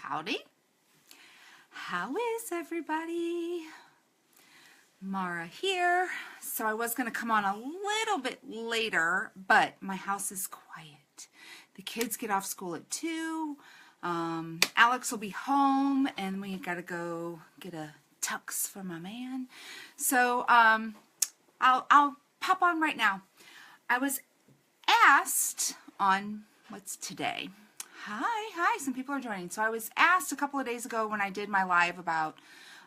Howdy. How is everybody? Mara here. So I was going to come on a little bit later, but my house is quiet. The kids get off school at 2. Alex will be home, and we got to go get a tux for my man. So I'll pop on right now. I was asked on, what's today? Hi, some people are joining. So I was asked a couple of days ago when I did my live about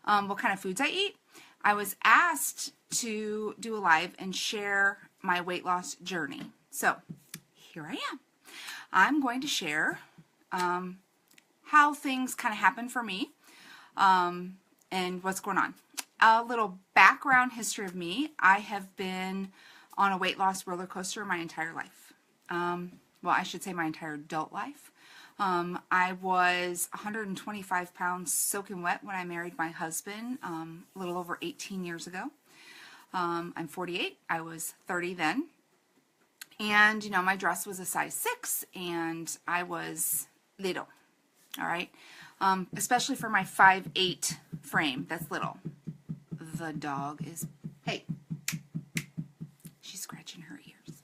what kind of foods I eat. I was asked to do a live and share my weight loss journey. So here I am. I'm going to share how things kind of happen for me and what's going on. A little background history of me. I have been on a weight loss roller coaster my entire life. Well, I should say my entire adult life. I was 125 pounds soaking wet when I married my husband a little over 18 years ago. I'm 48. I was 30 then. And, you know, my dress was a size 6, and I was little, all right? Especially for my 5'8" frame, that's little. The dog is, hey, she's scratching her ears.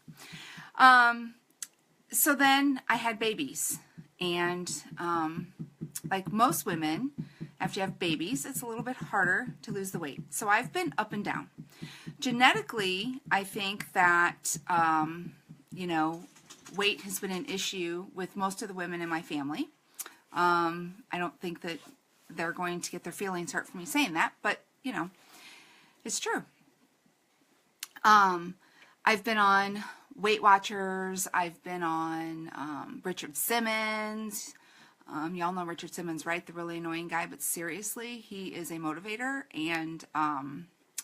So then I had babies, and like most women, after you have babies, it's a little bit harder to lose the weight. So I've been up and down. Genetically, I think that, you know, weight has been an issue with most of the women in my family. I don't think that they're going to get their feelings hurt for me saying that, but, you know, it's true. I've been on Weight Watchers. I've been on Richard Simmons. Y'all know Richard Simmons, right? The really annoying guy, but seriously, he is a motivator, and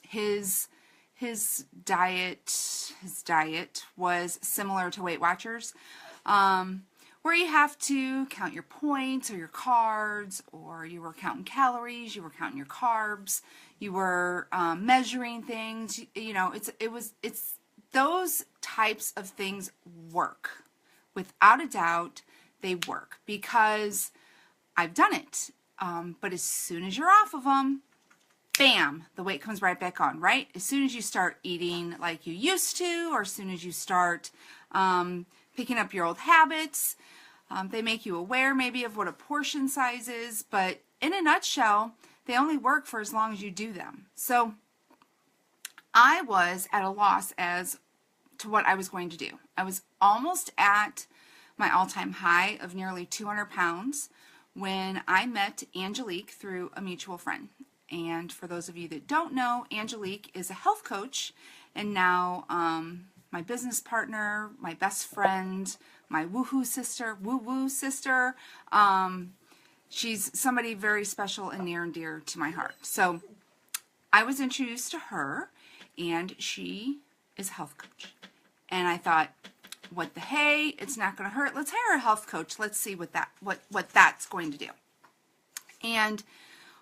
his diet was similar to Weight Watchers, where you have to count your points or your cards, or you were counting calories, you were counting your carbs, you were measuring things. You know, it's those types of things work. Without a doubt, they work because I've done it. But as soon as you're off of them, bam, the weight comes right back on, right? As soon as you start eating like you used to, or as soon as you start picking up your old habits, they make you aware maybe of what a portion size is, but in a nutshell, they only work for as long as you do them. So I was at a loss as to what I was going to do. I was almost at my all-time high of nearly 200 pounds when I met Angelique through a mutual friend. And for those of you that don't know, Angelique is a health coach, and now my business partner, my best friend, my woo-woo sister. She's somebody very special and near and dear to my heart. So I was introduced to her, and she is a health coach. And I thought, what the hey, it's not going to hurt. Let's hire a health coach. Let's see what that's going to do. And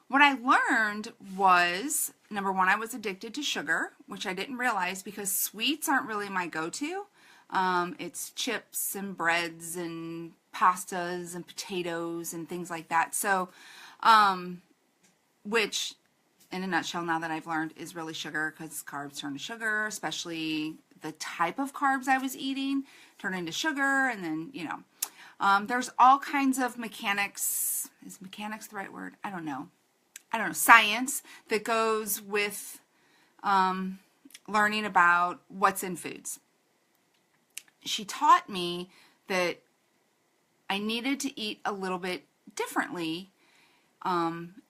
what I learned was, number one, I was addicted to sugar, which I didn't realize because sweets aren't really my go-to. It's chips and breads and pastas and potatoes and things like that. So, which in a nutshell, now that I've learned, is really sugar, because carbs turn to sugar, especially the type of carbs I was eating turn into sugar. And then, you know, there's all kinds of mechanics. Is mechanics the right word? I don't know, science that goes with learning about what's in foods. She taught me that I needed to eat a little bit differently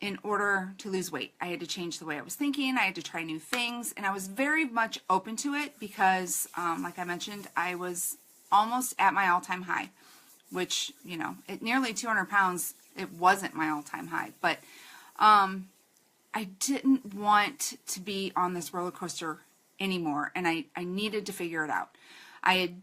in order to lose weight. I had to change the way I was thinking. I had to try new things, and I was very much open to it because, like I mentioned, I was almost at my all-time high, which, you know, at nearly 200 pounds, it wasn't my all-time high, but I didn't want to be on this roller coaster anymore, and I needed to figure it out. I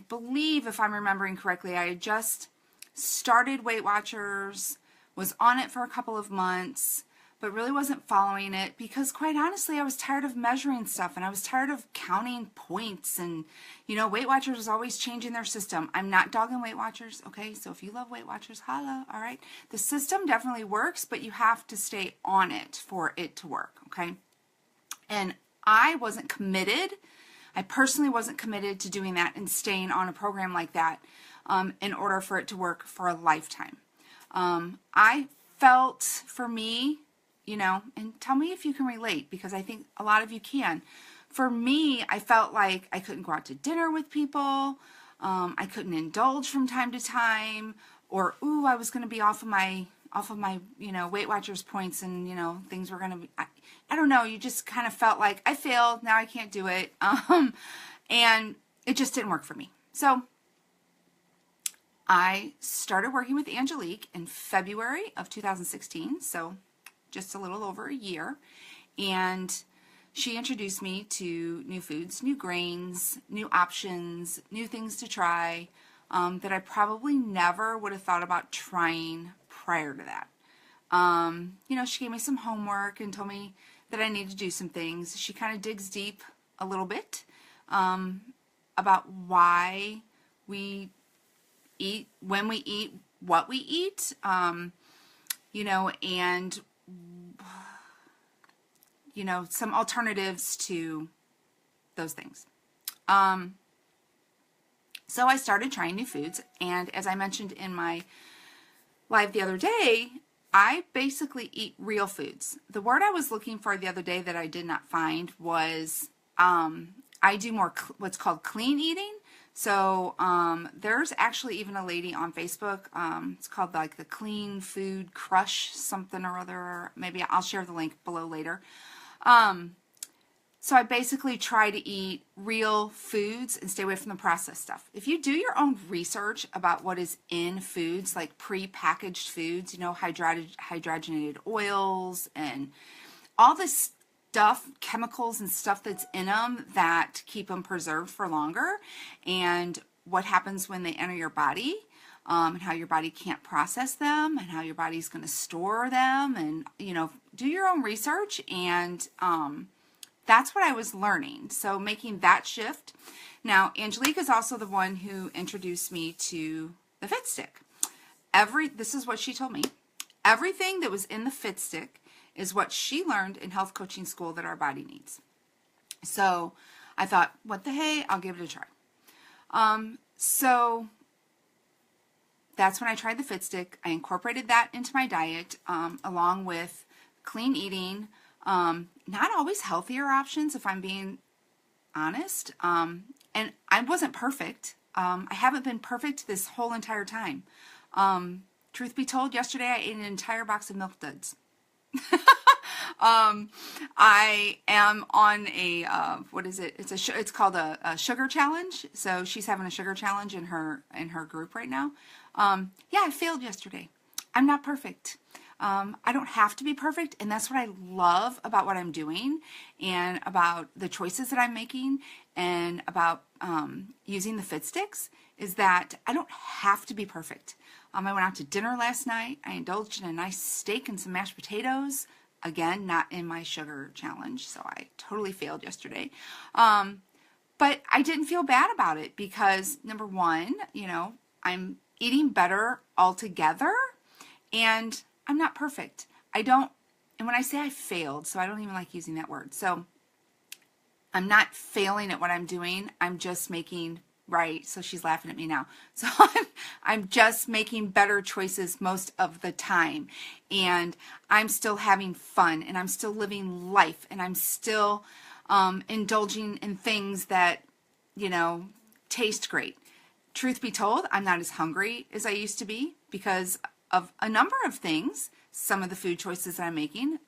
believe, if I'm remembering correctly, I had just started Weight Watchers, was on it for a couple of months, but really wasn't following it because, quite honestly, I was tired of measuring stuff, and I was tired of counting points. And Weight Watchers is always changing their system. I'm not dogging Weight Watchers, okay? So if you love Weight Watchers, holla, all right? The system definitely works, but you have to stay on it for it to work, okay? And I wasn't committed. I personally wasn't committed to doing that and staying on a program like that in order for it to work for a lifetime. I felt, for me, and tell me if you can relate, because I think a lot of you can. For me, I felt like I couldn't go out to dinner with people. I couldn't indulge from time to time, or I was going to be off of my Weight Watchers points, and things were going to be. I don't know. You just kind of felt like I failed. Now I can't do it, and it just didn't work for me. So I started working with Angelique in February of 2016. So just a little over a year, and she introduced me to new foods, new grains, new options, new things to try that I probably never would have thought about trying prior to that. She gave me some homework and told me that I need to do some things. She kind of digs deep a little bit about why we eat, when we eat, what we eat, and some alternatives to those things. So I started trying new foods, and as I mentioned in my live the other day, I basically eat real foods. The word I was looking for the other day that I did not find was I do more what's called clean eating. So there's actually even a lady on Facebook. It's called like the Clean Food Crush something or other. Maybe I'll share the link below later. So I basically try to eat real foods and stay away from the processed stuff. If you do your own research about what is in foods, like pre-packaged foods, hydrogenated oils and all this stuff, chemicals and stuff that's in them that keep them preserved for longer, and what happens when they enter your body, and how your body can't process them, and how your body's going to store them, and do your own research. And that's what I was learning. So making that shift. Now, Angelique is also the one who introduced me to the Fit Stick. This is what she told me. Everything that was in the Fit Stick is what she learned in health coaching school that our body needs. So I thought, what the hey, I'll give it a try. So that's when I tried the Fit Stick. I incorporated that into my diet, along with clean eating, not always healthier options, if I'm being honest. And I wasn't perfect. I haven't been perfect this whole entire time. Truth be told, yesterday I ate an entire box of Milk Duds. I am on a what is it? It's called a sugar challenge. So she's having a sugar challenge in her group right now. Yeah, I failed yesterday. I'm not perfect. I don't have to be perfect, and that's what I love about what I'm doing, and about the choices that I'm making, and about using the Fit Sticks, is that I don't have to be perfect. I went out to dinner last night. I indulged in a nice steak and some mashed potatoes. Again, not in my sugar challenge, so I totally failed yesterday. But I didn't feel bad about it because, number one, I'm eating better altogether, and I'm not perfect. And when I say I failed, so I don't even like using that word. So I'm not failing at what I'm doing. I'm just making right. So she's laughing at me now. So I'm just making better choices most of the time. And I'm still having fun, and I'm still living life, and I'm still indulging in things that, taste great. Truth be told, I'm not as hungry as I used to be because of a number of things. Some of the food choices that I'm making,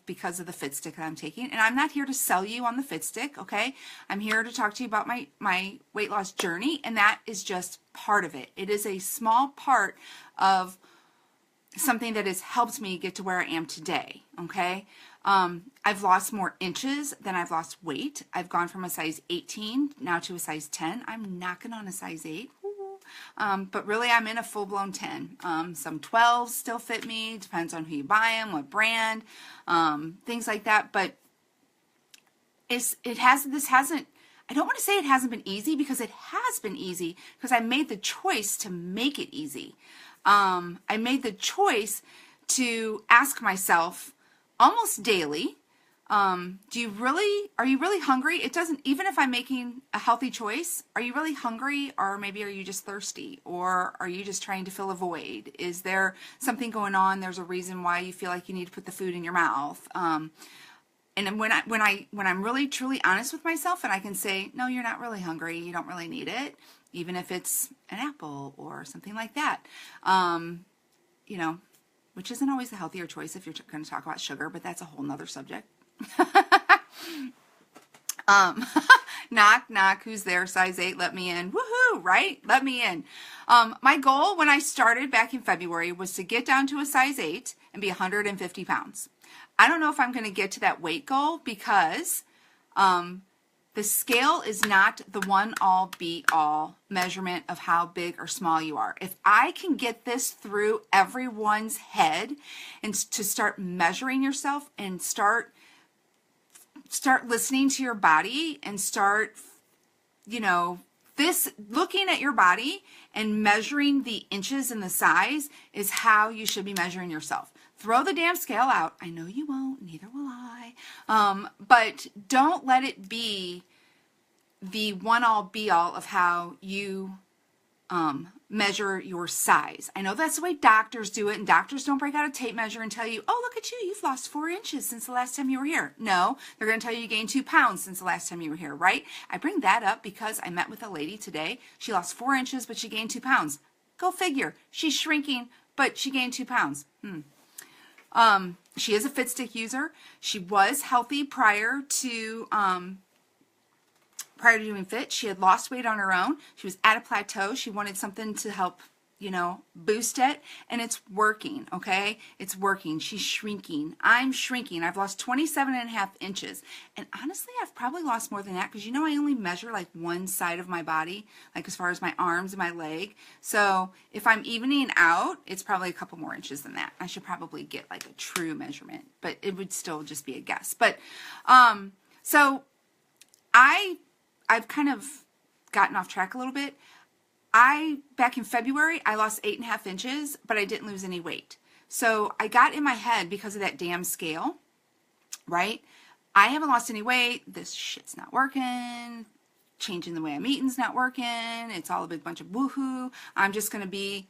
because of the Fit Stick that I'm taking. And I'm not here to sell you on the Fit Stick, okay? I'm here to talk to you about my weight loss journey, and that is just part of it. It is a small part of something that has helped me get to where I am today, okay? I've lost more inches than I've lost weight. I've gone from a size 18 now to a size 10. I'm knocking on a size 8. Ooh. but really I'm in a full-blown 10. Some 12s still fit me, depends on who you buy them, what brand, things like that. But I don't want to say it hasn't been easy, because it has been easy, because I made the choice to make it easy. I made the choice to ask myself almost daily, are you really hungry? It doesn't, even if I'm making a healthy choice, are you really hungry, or maybe are you just thirsty, or are you just trying to fill a void? Is there something going on? There's a reason why you feel like you need to put the food in your mouth. And when I'm really truly honest with myself, and I can say, no, you're not really hungry, you don't really need it, even if it's an apple or something like that, you know, which isn't always the healthier choice if you're going to talk about sugar, but that's a whole nother subject. Knock, knock, who's there? Size 8, let me in. Woohoo, right? Let me in. My goal when I started back in February was to get down to a size 8 and be 150 pounds. I don't know if I'm going to get to that weight goal, because the scale is not the one-all be-all measurement of how big or small you are. If I can get this through everyone's head, and to start measuring yourself and start listening to your body, and start, you know, looking at your body and measuring the inches and the size is how you should be measuring yourself. Throw the damn scale out. I know you won't, neither will I. But don't let it be the one-all be-all of how you measure your size. I know that's the way doctors do it, and doctors don't break out a tape measure and tell you, oh, look at you, you've lost 4 inches since the last time you were here. No, they're going to tell you gained 2 pounds since the last time you were here, right? I bring that up because I met with a lady today. She lost 4 inches, but she gained 2 pounds. Go figure. She's shrinking, but she gained 2 pounds. She is a Fit Stick user. She was healthy prior to doing Fit. She had lost weight on her own. She was at a plateau. She wanted something to help, you know, boost it, and it's working, okay? It's working. She's shrinking. I'm shrinking. I've lost 27.5 inches, and honestly, I've probably lost more than that, because you know I only measure like one side of my body, like as far as my arms and my leg. So if I'm evening out, it's probably a couple more inches than that. I should probably get like a true measurement, but it would still just be a guess. But so I've kind of gotten off track a little bit. Back in February, I lost 8.5 inches, but I didn't lose any weight. So I got in my head, because of that damn scale, right? I haven't lost any weight. This shit's not working. Changing the way I'm eating's not working. It's all a big bunch of woohoo. I'm just going to be,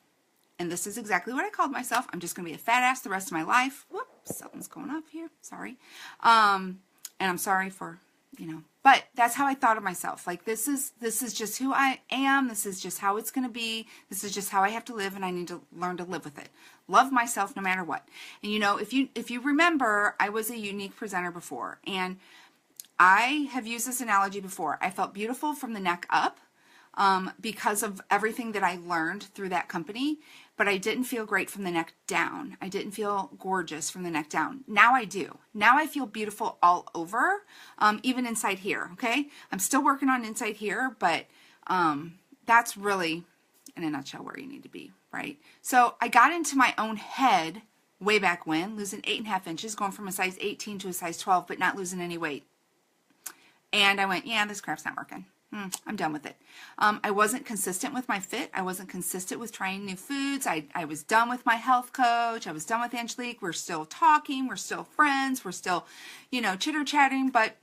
and this is exactly what I called myself, I'm just going to be a fat ass the rest of my life. Whoops, something's going up here. Sorry. And I'm sorry for, you know, but that's how I thought of myself. Like, this is just who I am. This is just how it's going to be. This is just how I have to live, and I need to learn to live with it. Love myself no matter what. And you know, if you remember, I was a unique presenter before, and I have used this analogy before. I felt beautiful from the neck up because of everything that I learned through that company, but I didn't feel great from the neck down. I didn't feel gorgeous from the neck down. Now I do. Now I feel beautiful all over, even inside here, okay? I'm still working on inside here, but that's really, in a nutshell, where you need to be, right? So I got into my own head way back when, losing 8.5 inches, going from a size 18 to a size 12, but not losing any weight. And I went, yeah, this crap's not working. I'm done with it. I wasn't consistent with my fit. I wasn't consistent with trying new foods. I was done with my health coach. I was done with Angelique. We're still talking. We're still friends. We're still, you know, chitter-chatting, but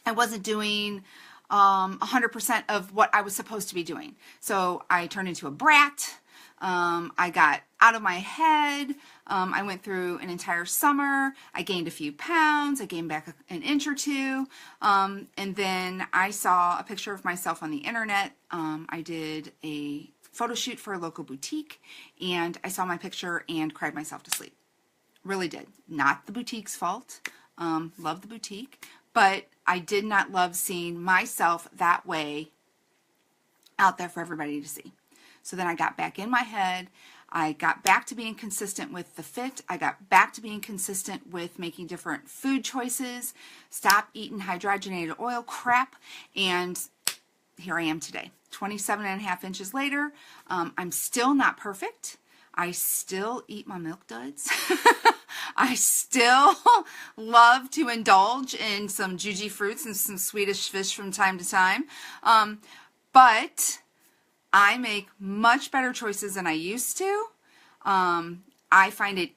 I wasn't doing 100% of what I was supposed to be doing. So I turned into a brat. I got out of my head. I went through an entire summer. I gained a few pounds. I gained back an inch or two. And then I saw a picture of myself on the internet. I did a photo shoot for a local boutique, and I saw my picture and cried myself to sleep. Really did. Not the boutique's fault. Love the boutique. But I did not love seeing myself that way out there for everybody to see. So then I got back in my head. I got back to being consistent with the fit. I got back to being consistent with making different food choices. Stop eating hydrogenated oil crap. And here I am today, 27.5 inches later. I'm still not perfect. I still eat my milk duds. I still love to indulge in some juicy fruits and some Swedish fish from time to time. But I make much better choices than I used to. I find it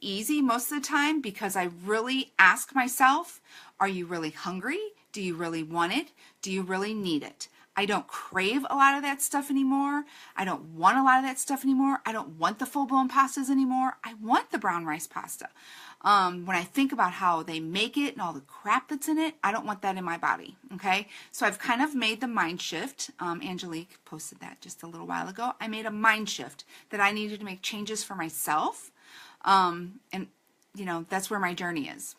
easy most of the time because I really ask myself, are you really hungry? Do you really want it? Do you really need it? I don't crave a lot of that stuff anymore. I don't want a lot of that stuff anymore. I don't want the full-blown pastas anymore. I want the brown rice pasta. When I think about how they make it and all the crap that's in it, I don't want that in my body, okay? So I've kind of made the mind shift. Angelique posted that just a little while ago. I made a mind shift that I needed to make changes for myself. And, you know, that's where my journey is.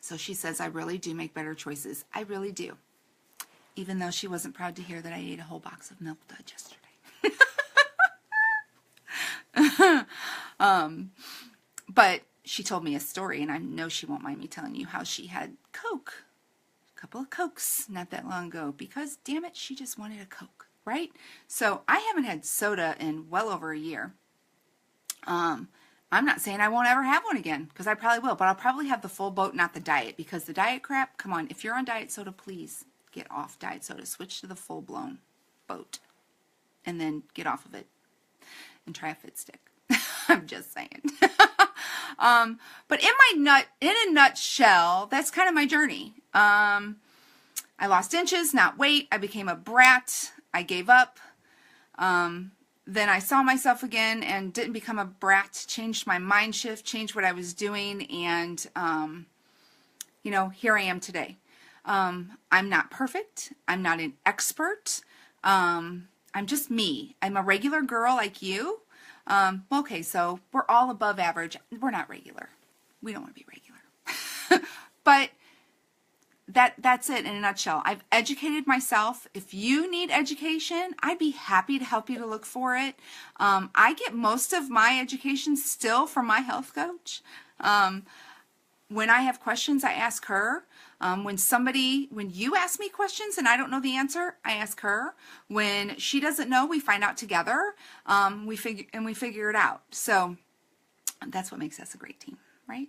So she says, I really do make better choices. I really do. Even though she wasn't proud to hear that I ate a whole box of milk duds yesterday. But she told me a story, and I know she won't mind me telling you how she had Coke, a couple of Cokes not that long ago, because, damn it, she just wanted a Coke, right? So I haven't had soda in well over a year. I'm not saying I won't ever have one again, because I probably will, but I'll probably have the full boat, not the diet, because the diet crap, come on, if you're on diet soda, please get off diet soda. Switch to the full-blown boat, and then get off of it and try a fit stick. I'm just saying. But in a nutshell, that's kind of my journey. I lost inches, not weight. I became a brat. I gave up. Then I saw myself again and didn't become a brat. Changed my mind shift, changed what I was doing, and you know, here I am today. I'm not perfect. I'm not an expert. I'm just me. I'm a regular girl like you. Okay, so we're all above average. We're not regular. We don't want to be regular. But that's it in a nutshell. I've educated myself. If you need education, I'd be happy to help you to look for it. I get most of my education still from my health coach. When I have questions, I ask her. When you ask me questions and I don't know the answer, I ask her. When she doesn't know, we find out together. We figure it out. So that's what makes us a great team, right?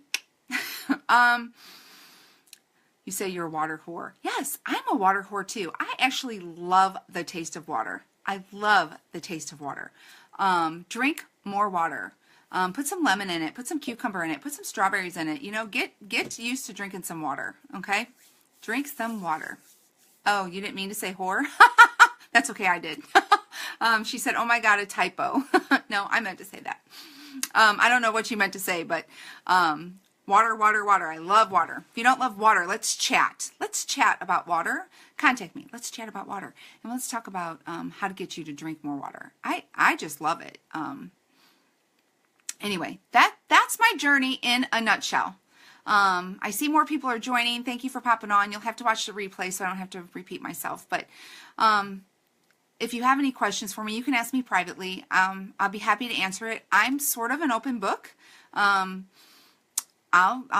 You say you're a water whore. Yes, I'm a water whore too. I actually love the taste of water. I love the taste of water. Drink more water. Put some lemon in it, put some cucumber in it, put some strawberries in it. You know, get used to drinking some water, okay? Drink some water. Oh, you didn't mean to say whore? That's okay, I did. She said, oh my God, a typo. No, I meant to say that. I don't know what you meant to say, but water, water, water. I love water. If you don't love water, let's chat. Let's chat about water. Contact me. Let's chat about water. And let's talk about how to get you to drink more water. I just love it. Anyway, that's my journey in a nutshell. I see more people are joining. Thank you for popping on. You'll have to watch the replay so I don't have to repeat myself. But if you have any questions for me, you can ask me privately. I'll be happy to answer it. I'm sort of an open book. I'll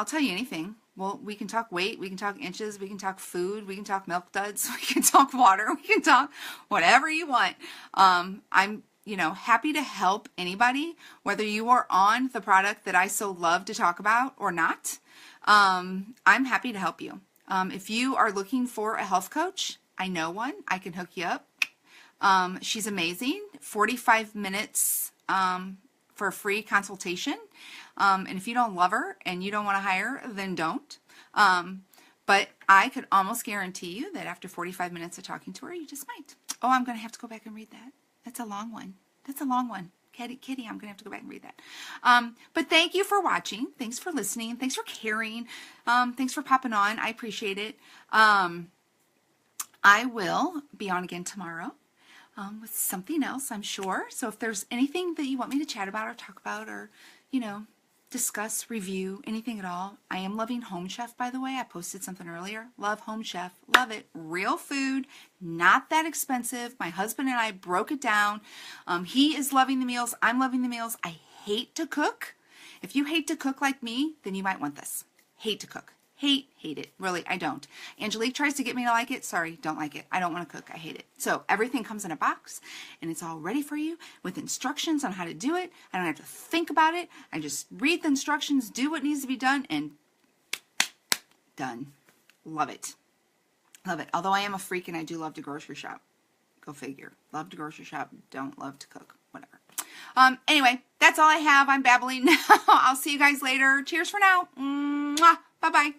tell you anything. Well, we can talk weight, we can talk inches, we can talk food, we can talk milk duds, we can talk water, we can talk whatever you want. I'm happy to help anybody, whether you are on the product that I so love to talk about or not. I'm happy to help you. If you are looking for a health coach, I know one. I can hook you up. She's amazing. 45 minutes for a free consultation. And if you don't love her and you don't want to hire her, then don't. But I could almost guarantee you that after 45 minutes of talking to her, you just might. Oh, I'm going to have to go back and read that. That's a long one. That's a long one. Kitty, I'm going to have to go back and read that. But thank you for watching. Thanks for listening. Thanks for caring. Thanks for popping on. I appreciate it. I will be on again tomorrow with something else, I'm sure. So if there's anything that you want me to chat about or talk about or, discuss, review, anything at all. I am loving Home Chef, by the way. I posted something earlier. Love Home Chef. Love it. Real food. Not that expensive. My husband and I broke it down. He is loving the meals. I'm loving the meals. I hate to cook. If you hate to cook like me, then you might want this. Hate to cook. hate it. Really, I don't. Angelique tries to get me to like it. Sorry, don't like it. I don't want to cook. I hate it. So everything comes in a box and it's all ready for you with instructions on how to do it. I don't have to think about it. I just read the instructions, do what needs to be done, and done. Love it. Love it. Although I am a freak and I do love to grocery shop. Go figure. Love to grocery shop. Don't love to cook. Whatever. Anyway, that's all I have. I'm babbling now. I'll see you guys later. Cheers for now. Mwah. Bye-bye.